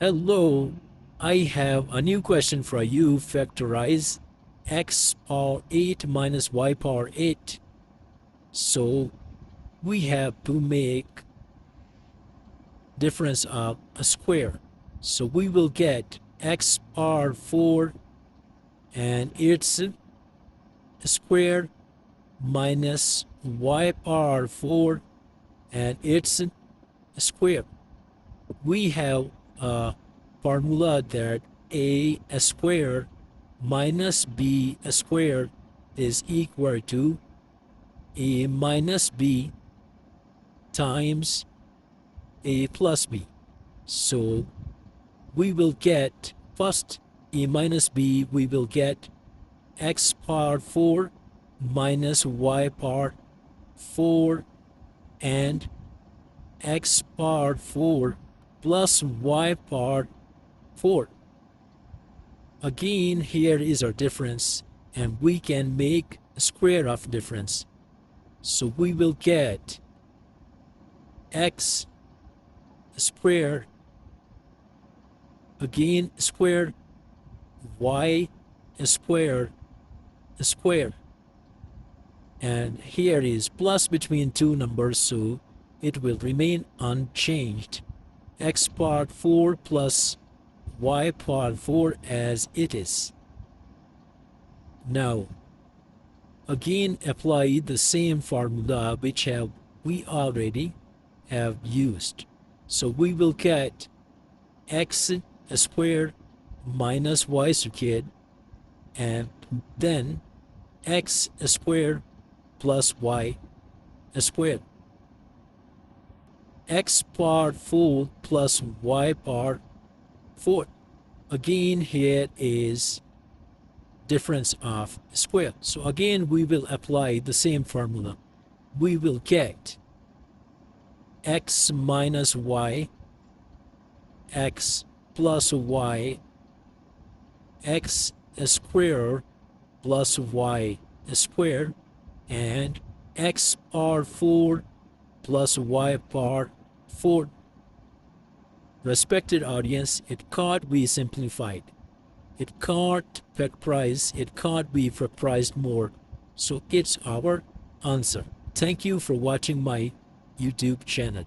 Hello, I have a new question for you. Factorize x power 8 minus y power 8. So we have to make difference of a square. So we will get x power 4 and its square minus y power 4 and its square. We have a formula that a squared minus b squared is equal to a minus b times a plus b. So we will get first a minus b, we will get x power 4 minus y power 4 and x power 4 plus y power 4. Again, here is our difference, and we can make a square of difference. So we will get x squared, again squared, y squared, squared. And here is plus between two numbers, so it will remain unchanged. X power 4 plus y power 4 as it is. Now, again apply the same formula which we already have used. So we will get x squared minus y squared, and then x squared plus y squared. X power 4 plus y power 4. Again, here is difference of square. So again, we will apply the same formula. We will get x minus y, x plus y, x squared plus y squared, and x power 4 plus y power 4. Respected audience, it can't be simplified. It can't factorize. It can't be factorized more. So it's our answer. Thank you for watching my YouTube channel.